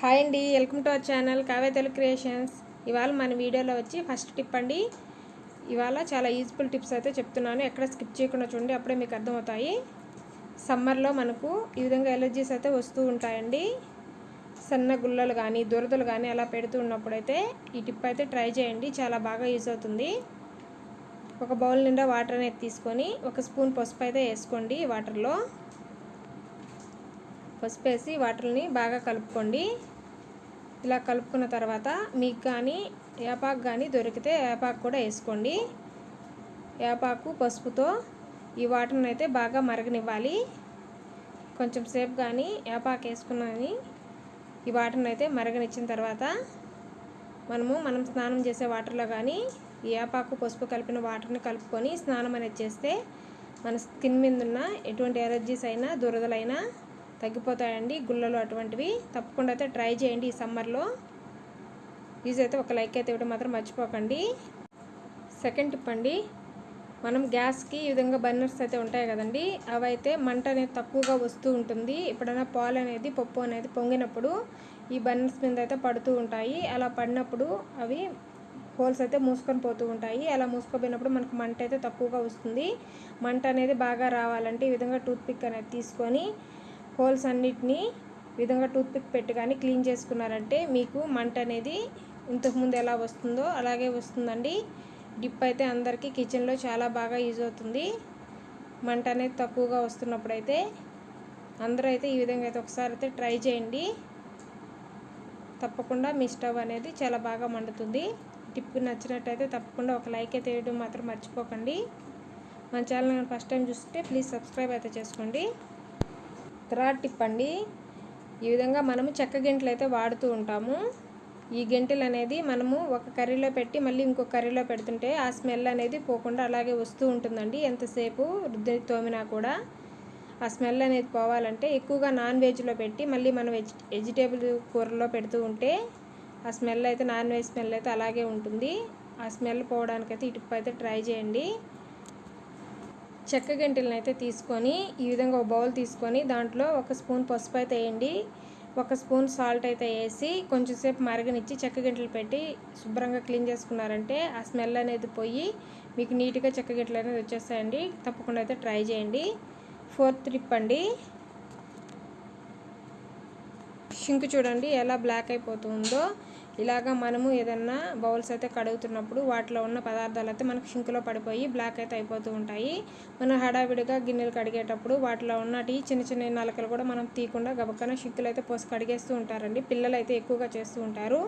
Hi అండి, welcome to our channel Kavya Telugu creations. ఇవాళ మన వీడియోలో వచ్చి ఫస్ట్ టిప్ అండి. ఇవాళ చాలా యూజ్ఫుల్ టిప్స్ అయితే చెప్తున్నాను, ఎక్కడ స్కిప్ చేయకుండా చూడండి, అప్పుడే మీకు అర్థమవుతాయి. సమ్మర్లో మనకు ఈ విధంగా ఎలర్జీస్ అయితే వస్తూ ఉంటాయండి. సన్న గుల్లలు కానీ దురదలు కానీ అలా పెడుతూ ఉన్నప్పుడైతే ఈ టిప్ అయితే ట్రై చేయండి, చాలా బాగా యూజ్ అవుతుంది. ఒక బౌల్ నిండా వాటర్ అనేది తీసుకొని ఒక స్పూన్ పసుపు అయితే వేసుకోండి. వాటర్లో పసుపు వేసి వాటర్ని బాగా కలుపుకోండి. ఇలా కలుపుకున్న తర్వాత మీకు కానీ వేపాకు కానీ దొరికితే వేపాకు కూడా వేసుకోండి. వేపాకు పసుపుతో ఈ వాటర్ని అయితే బాగా మరగనివ్వాలి. కొంచెం సేపు కానీ వేపాకు వేసుకున్నని ఈ వాటర్ని అయితే మరగనిచ్చిన తర్వాత మనం స్నానం చేసే వాటర్లో కానీ ఈ వేపాకు పసుపు కలిపిన వాటర్ని కలుపుకొని స్నానం అనేది చేస్తే మన స్కిన్ మీద ఉన్న ఎటువంటి ఎలర్జీస్ అయినా దురదలైనా తగ్గిపోతాయండి. గుళ్ళలు అటువంటివి తప్పకుండా అయితే ట్రై చేయండి ఈ సమ్మర్లో. యూజ్ అయితే ఒక లైక్ అయితే ఇవ్వడం మాత్రం మర్చిపోకండి. సెకండ్ టిప్ అండి, మనం గ్యాస్కి ఈ విధంగా బర్నర్స్ అయితే ఉంటాయి కదండి, అవి అయితే మంట అనేది తక్కువగా వస్తూ ఉంటుంది. ఎప్పుడైనా పాలు అనేది పప్పు అనేది పొంగినప్పుడు ఈ బర్నర్స్ మీద అయితే పడుతూ ఉంటాయి. అలా పడినప్పుడు అవి హోల్స్ అయితే మూసుకొని పోతూ ఉంటాయి. అలా మూసుకుపోయినప్పుడు మనకు మంట అయితే తక్కువగా వస్తుంది. మంట అనేది బాగా రావాలంటే ఈ విధంగా టూత్పిక్ అనేది తీసుకొని హోల్స్ అన్నిటినీ విధంగా టూత్పిక్ పెట్టి కానీ క్లీన్ చేసుకున్నారంటే మీకు మంట అనేది ఇంతకుముందు ఎలా వస్తుందో అలాగే వస్తుందండి. డిప్ అయితే అందరికీ కిచెన్లో చాలా బాగా యూజ్ అవుతుంది. మంట అనేది తక్కువగా వస్తున్నప్పుడైతే అందరూ అయితే ఈ విధంగా అయితే ఒకసారి అయితే ట్రై చేయండి. తప్పకుండా మీ స్టవ్ అనేది చాలా బాగా మండుతుంది. టిప్ నచ్చినట్టయితే తప్పకుండా ఒక లైక్ అయితే వేయడం మాత్రం మర్చిపోకండి. మన ఛానల్ ఫస్ట్ టైం చూస్తే ప్లీజ్ సబ్స్క్రైబ్ అయితే చేసుకోండి. థర్డ్ టిప్ అండి, ఈ విధంగా మనము చెక్క గెంటలు అయితే వాడుతూ ఉంటాము. ఈ గెంటెలు అనేది మనము ఒక కర్రీలో పెట్టి మళ్ళీ ఇంకొక కర్రీలో పెడుతుంటే ఆ స్మెల్ అనేది పోకుండా అలాగే వస్తూ ఉంటుందండి. ఎంతసేపు రుద్ది తోమినా కూడా ఆ స్మెల్ అనేది పోవాలంటే ఎక్కువగా నాన్ వెజ్లో పెట్టి మళ్ళీ మనం వెజిటేబుల్ కూరలో పెడుతూ ఉంటే ఆ స్మెల్ అయితే నాన్ వెజ్ స్మెల్ అయితే అలాగే ఉంటుంది. ఆ స్మెల్ పోవడానికైతే ఈ టిప్ అయితే ట్రై చేయండి. చెక్క గంటెలను అయితే తీసుకొని ఈ విధంగా ఒక బౌల్ తీసుకొని దాంట్లో ఒక స్పూన్ పసుపు అయితే వేయండి, ఒక స్పూన్ సాల్ట్ అయితే వేసి కొంచెంసేపు మరగనిచ్చి చెక్క గంటలు పెట్టి శుభ్రంగా క్లీన్ చేసుకున్నారంటే ఆ స్మెల్ అనేది పోయి మీకు నీట్గా చెక్క గంటలు అనేది వచ్చేస్తాయండి. తప్పకుండా అయితే ట్రై చేయండి. ఫోర్త్ టిప్ అండి, షింక్ చూడండి ఎలా బ్లాక్ అయిపోతుందో. ఇలాగా మనము ఏదన్నా బౌల్స్ అయితే కడుగుతున్నప్పుడు వాటిలో ఉన్న పదార్థాలు అయితే మనకు షింక్లో పడిపోయి బ్లాక్ అయితే అయిపోతూ ఉంటాయి. మనం హడావిడిగా గిన్నెలు కడిగేటప్పుడు వాటిలో ఉన్నటి చిన్న చిన్న నలకలు కూడా మనం తీయకుండా గబక్కన షింకులు అయితే పోసి కడిగేస్తూ ఉంటారండి. పిల్లలు అయితే ఎక్కువగా చేస్తూ ఉంటారు.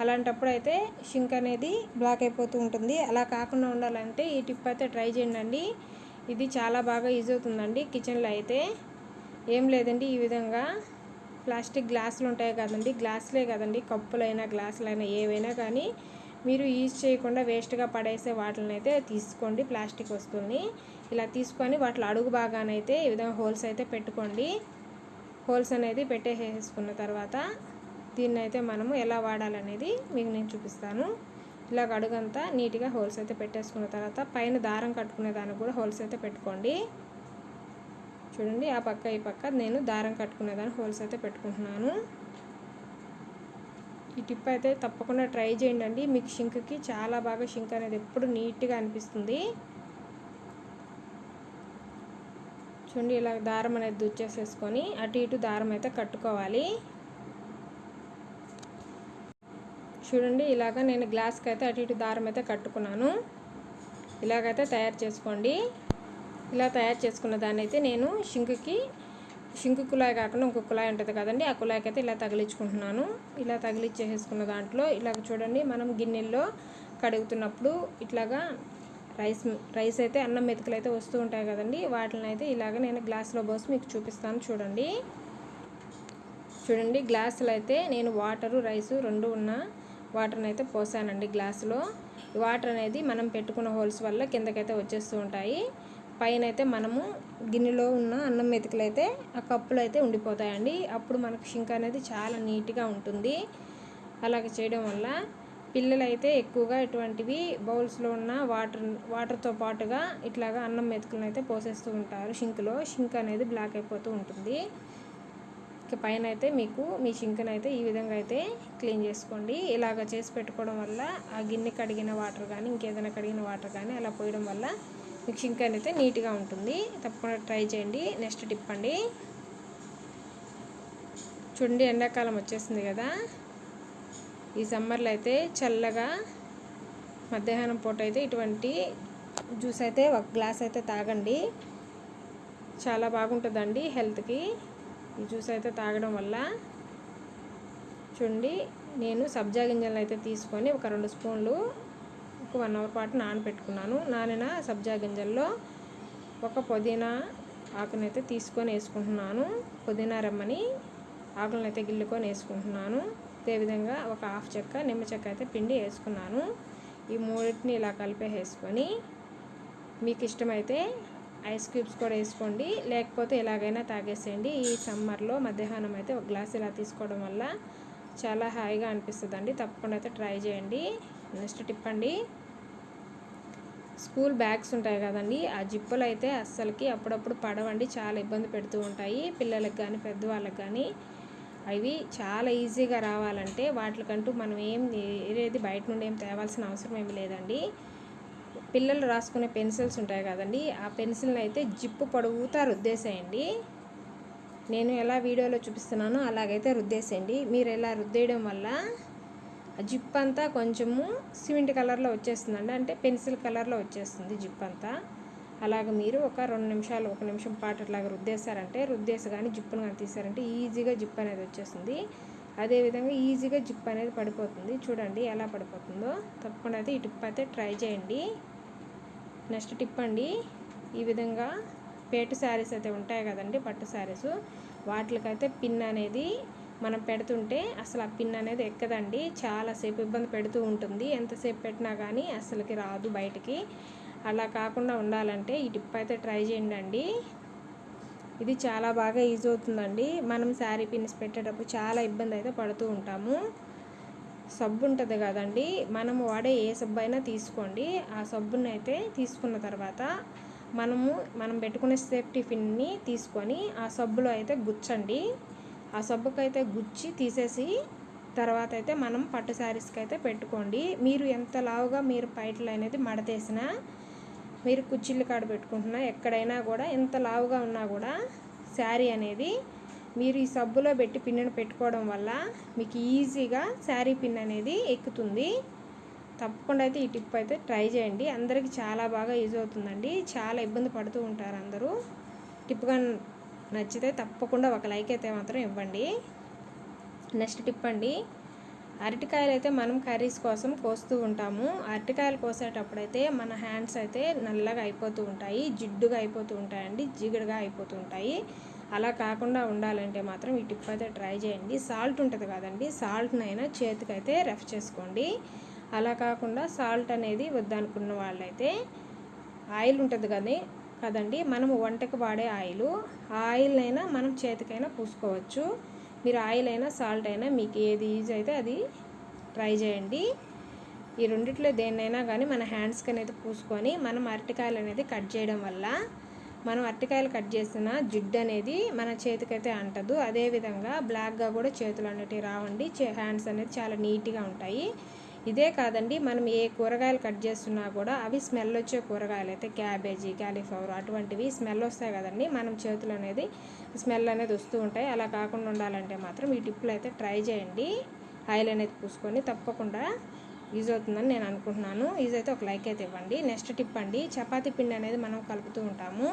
అలాంటప్పుడు అయితే షింక్ అనేది బ్లాక్ అయిపోతూ ఉంటుంది. అలా కాకుండా ఉండాలంటే ఈ టిప్ అయితే ట్రై చేయండి. ఇది చాలా బాగా యూజ్ అవుతుందండి కిచెన్లో అయితే. ఏం లేదండి, ఈ విధంగా ప్లాస్టిక్ గ్లాసులు ఉంటాయి కదండి, గ్లాసులే కదండి, కప్పులైనా గ్లాసులైనా ఏవైనా కానీ మీరు యూజ్ చేయకుండా వేస్ట్గా పడేసే వాటిని అయితే తీసుకోండి. ప్లాస్టిక్ వస్తువుని ఇలా తీసుకొని వాటిలో అడుగు భాగానైతే ఈ విధంగా హోల్స్ అయితే పెట్టుకోండి. హోల్స్ అనేది పెట్టేసుకున్న తర్వాత దీన్ని అయితే మనము ఎలా వాడాలనేది మీకు నేను చూపిస్తాను. ఇలాగ అడుగంతా నీట్గా హోల్స్ అయితే పెట్టేసుకున్న తర్వాత పైన దారం కట్టుకునే దానికి కూడా హోల్స్ అయితే పెట్టుకోండి. చూడండి, ఆ పక్క ఈ పక్క నేను దారం కట్టుకునేదాన్ని హోల్స్ అయితే పెట్టుకుంటున్నాను. ఈ టిప్ అయితే తప్పకుండా ట్రై చేయండి. మీకు షింక్కి చాలా బాగా షింక్ అనేది ఎప్పుడు నీట్గా అనిపిస్తుంది. చూడండి, ఇలా దారం అనేది దుచ్చేసేసుకొని అటు ఇటు దారం అయితే కట్టుకోవాలి. చూడండి, ఇలాగ నేను గ్లాస్కి అయితే అటు ఇటు దారం అయితే కట్టుకున్నాను. ఇలాగైతే తయారు చేసుకోండి. ఇలా తయారు చేసుకున్న దాన్ని అయితే నేను షింక్ కుళాయి కాకుండా ఇంకొక కుళాయి ఉంటుంది కదండి, ఆ కుళాయికి అయితే ఇలా తగిలించుకుంటున్నాను. ఇలా తగిలించేసుకున్న దాంట్లో ఇలాగ చూడండి, మనం గిన్నెల్లో కడుగుతున్నప్పుడు ఇట్లాగా రైస్ అయితే అన్నం మెతుకులు అయితే వస్తూ ఉంటాయి కదండి, వాటిని అయితే ఇలాగ నేను గ్లాసులో పోసి మీకు చూపిస్తాను. చూడండి గ్లాసులో అయితే నేను వాటరు రైసు రెండు ఉన్న వాటర్ని అయితే పోసానండి గ్లాసులో. వాటర్ అనేది మనం పెట్టుకున్న హోల్స్ వల్ల కిందకైతే వచ్చేస్తూ ఉంటాయి. పైన అయితే మనము గిన్నెలో ఉన్న అన్నం మెతుకులు అయితే ఆ కప్పులు అయితే ఉండిపోతాయండి. అప్పుడు మనకు షింక్ అనేది చాలా నీట్గా ఉంటుంది. అలాగే చేయడం వల్ల పిల్లలు అయితే ఎక్కువగా ఇటువంటివి బౌల్స్లో ఉన్న వాటర్తో పాటుగా ఇట్లాగా అన్నం మెతుకులను అయితే పోసేస్తూ ఉంటారు షింక్లో. షింక్ అనేది బ్లాక్ అయిపోతూ ఉంటుంది. ఇక పైన అయితే మీకు మీ షింక్ని అయితే ఈ విధంగా అయితే క్లీన్ చేసుకోండి. ఇలాగ చేసి పెట్టుకోవడం వల్ల ఆ గిన్నె కడిగిన వాటర్ కానీ ఇంకేదైనా కడిగిన వాటర్ కానీ అలా పోయడం వల్ల మీకు షింక్ అయితే నీట్గా ఉంటుంది. తప్పకుండా ట్రై చేయండి. నెక్స్ట్ టిప్ అండి, చూడండి ఎండాకాలం వచ్చేసింది కదా, ఈ సమ్మర్లో అయితే చల్లగా మధ్యాహ్నం పూట అయితే ఇటువంటి జ్యూస్ అయితే ఒక గ్లాస్ అయితే తాగండి. చాలా బాగుంటుందండి హెల్త్కి ఈ జ్యూస్ అయితే తాగడం వల్ల. చూడండి నేను సబ్జా గింజలను అయితే తీసుకొని ఒక 2 స్పూన్లు ఒక 1 అవర్ పాటు నానబెట్టుకున్నాను. నానిన సబ్జా గింజల్లో ఒక పుదీనా ఆకునైతే తీసుకొని వేసుకుంటున్నాను. పుదీనా రెమ్మని ఆకులను అయితే గిల్లుకొని వేసుకుంటున్నాను. అదేవిధంగా ఒక హాఫ్ చెక్క నిమ్మ చెక్క అయితే పిండి వేసుకున్నాను. ఈ మూడింటిని ఇలా కలిపేసుకొని మీకు ఇష్టమైతే ఐస్ క్యూబ్స్ కూడా వేసుకోండి, లేకపోతే ఎలాగైనా తాగేసేయండి. ఈ సమ్మర్లో మధ్యాహ్నం అయితే ఒక గ్లాస్ ఇలా తీసుకోవడం వల్ల చాలా హాయిగా అనిపిస్తుందండి. తప్పకుండా అయితే ట్రై చేయండి. నెక్స్ట్ టిప్ అండి, స్కూల్ బ్యాగ్స్ ఉంటాయి కదండి, ఆ జిప్పులు అయితే అస్సలకి అప్పుడప్పుడు పడవండి, చాలా ఇబ్బంది పెడుతూ ఉంటాయి పిల్లలకు కానీ పెద్దవాళ్ళకి కానీ. అవి చాలా ఈజీగా రావాలంటే వాటికంటూ మనం ఏది బయట నుండి ఏం తేవాల్సిన అవసరం ఏమి లేదండి. పిల్లలు రాసుకునే పెన్సిల్స్ ఉంటాయి కదండి, ఆ పెన్సిల్ని అయితే జిప్పు పొడవుతా రుద్దేసేయండి. నేను ఎలా వీడియోలో చూపిస్తున్నానో అలాగైతే రుద్దేసేయండి. మీరు ఎలా రుద్దేయడం వల్ల ఆ జిప్ అంతా కొంచెము సిమెంట్ కలర్లో వచ్చేస్తుందండి, అంటే పెన్సిల్ కలర్లో వచ్చేస్తుంది జిప్ అంతా. అలాగ మీరు ఒక 2 నిమిషాలు 1 నిమిషం పాటు అట్లాగా రుద్దేశారంటే, రుద్దేసి కానీ జిప్పును కానీ తీసారంటే ఈజీగా జిప్ అనేది వచ్చేస్తుంది. అదేవిధంగా ఈజీగా జిప్ అనేది పడిపోతుంది. చూడండి ఎలా పడిపోతుందో. తప్పకుండా అయితే ఈ టిప్ అయితే ట్రై చేయండి. నెక్స్ట్ టిప్ అండి, ఈ విధంగా పేటు శారీస్ అయితే ఉంటాయి కదండి, పట్టు శారీస్, వాటికైతే పిన్ అనేది మనం పెడుతుంటే అసలు ఆ పిన్ అనేది ఎక్కదండి, చాలాసేపు ఇబ్బంది పెడుతూ ఉంటుంది. ఎంతసేపు పెట్టినా కానీ అసలుకి రాదు బయటికి. అలా కాకుండా ఉండాలంటే ఈ టిప్ అయితే ట్రై చేయండి. ఇది చాలా బాగా యూజ్ అవుతుందండి. మనం శారీ పిన్స్ పెట్టేటప్పుడు చాలా ఇబ్బంది అయితే పడుతూ ఉంటాము. సబ్బు ఉంటుంది కదండి, మనం వాడే ఏ సబ్బు అయినా తీసుకోండి. ఆ సబ్బుని అయితే తీసుకున్న తర్వాత మనం పెట్టుకునే సేఫ్టీ పిన్ని తీసుకొని ఆ సబ్బులో అయితే గుచ్చండి. ఆ సబ్బుకైతే గుచ్చి తీసేసి తర్వాత అయితే మనం పట్టు శారీస్కి అయితే పెట్టుకోండి. మీరు ఎంత లావుగా మీరు పైటలు అనేది మడతేసినా, మీరు కుచ్చిళ్ళు కాడ పెట్టుకుంటున్నా, ఎక్కడైనా కూడా ఎంత లావుగా ఉన్నా కూడా శారీ అనేది మీరు ఈ సబ్బులో పెట్టి పిన్నును పెట్టుకోవడం వల్ల మీకు ఈజీగా శారీ పిన్ అనేది ఎక్కుతుంది. తప్పకుండా అయితే ఈ టిప్ అయితే ట్రై చేయండి. అందరికీ చాలా బాగా యూజ్ అవుతుందండి. చాలా ఇబ్బంది పడుతూ ఉంటారు అందరూ. టిప్గా నచ్చితే తప్పకుండా ఒక లైక్ అయితే మాత్రం ఇవ్వండి. నెక్స్ట్ టిప్ అండి, అరటికాయలు అయితే మనం కర్రీస్ కోసం కోస్తూ ఉంటాము. అరటికాయలు కోసేటప్పుడైతే మన హ్యాండ్స్ అయితే నల్లగా అయిపోతూ ఉంటాయి, జిడ్డుగా అయిపోతూ ఉంటాయండి, జిగుడుగా అయిపోతూ ఉంటాయి. అలా కాకుండా ఉండాలంటే మాత్రం ఈ టిప్ అయితే ట్రై చేయండి. సాల్ట్ ఉంటుంది కదండి, సాల్ట్నైనా చేతికైతే రఫ్ చేసుకోండి. అలా కాకుండా సాల్ట్ అనేది వద్దనుకున్న వాళ్ళైతే ఆయిల్ ఉంటుంది కదండి, మనం వంటకు వాడే ఆయిల్, ఆ ఆయిల్నైనా మనం చేతికైనా పూసుకోవచ్చు. మీరు ఆయిల్ అయినా సాల్ట్ అయినా మీకు ఏది యూజ్ అయితే అది ట్రై చేయండి. ఈ రెండిట్లో దేన్నైనా కానీ మన హ్యాండ్స్కి అనేది పూసుకొని మనం అరటికాయలు అనేది కట్ చేయడం వల్ల మనం అరటికాయలు కట్ చేసిన జిడ్డు అనేది మన చేతికైతే అంటదు. అదేవిధంగా బ్లాక్గా కూడా చేతులు అనేటివి రావండి, హ్యాండ్స్ అనేది చాలా నీట్గా ఉంటాయి. ఇదే కాదండి, మనం ఏ కూరగాయలు కట్ చేస్తున్నా కూడా అవి స్మెల్ వచ్చే కూరగాయలు అయితే క్యాబేజీ, కాలీఫ్లవర్ అటువంటివి స్మెల్ వస్తాయి కదండి, మనం చేతులు అనేది స్మెల్ అనేది వస్తూ ఉంటాయి. అలా కాకుండా ఉండాలంటే మాత్రం ఈ టిప్లు అయితే ట్రై చేయండి. ఆయిల్ అనేది పూసుకొని తప్పకుండా యూజ్ అవుతుందని నేను అనుకుంటున్నాను. యూజ్ అయితే ఒక లైక్ అయితే ఇవ్వండి. నెక్స్ట్ టిప్ అండి, చపాతీ పిండి అనేది మనం కలుపుతూ ఉంటాము.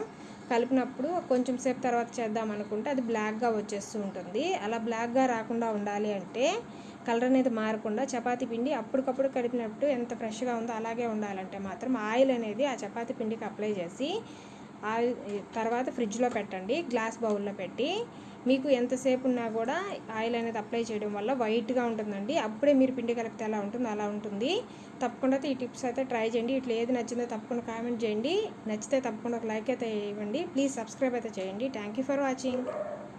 కలిపినప్పుడు కొంచెం సేపు తర్వాత చేద్దాం అనుకుంటే అది బ్లాక్గా వచ్చేస్తూ ఉంటుంది. అలా బ్లాక్గా రాకుండా ఉండాలి అంటే, కలర్ అనేది మారకుండా చపాతీ పిండి అప్పటికప్పుడు కలిపినప్పుడు ఎంత ఫ్రెష్గా ఉందో అలాగే ఉండాలంటే మాత్రం ఆయిల్ అనేది ఆ చపాతీ పిండికి అప్లై చేసి ఆయిల్ తర్వాత ఫ్రిడ్జ్లో పెట్టండి, గ్లాస్ బౌల్లో పెట్టి. మీకు ఎంతసేపు ఉన్నా కూడా ఆయిల్ అనేది అప్లై చేయడం వల్ల వైట్గా ఉంటుందండి. అప్పుడే మీరు పిండి కలిపితే ఎలా ఉంటుందో అలా ఉంటుంది. తప్పకుండా ఈ టిప్స్ అయితే ట్రై చేయండి. ఇట్లా ఏది నచ్చిందో తప్పకుండా కామెంట్ చేయండి. నచ్చితే తప్పకుండా ఒక లైక్ అయితే ఇవ్వండి. ప్లీజ్ సబ్స్క్రైబ్ అయితే చేయండి. Thank you for watching.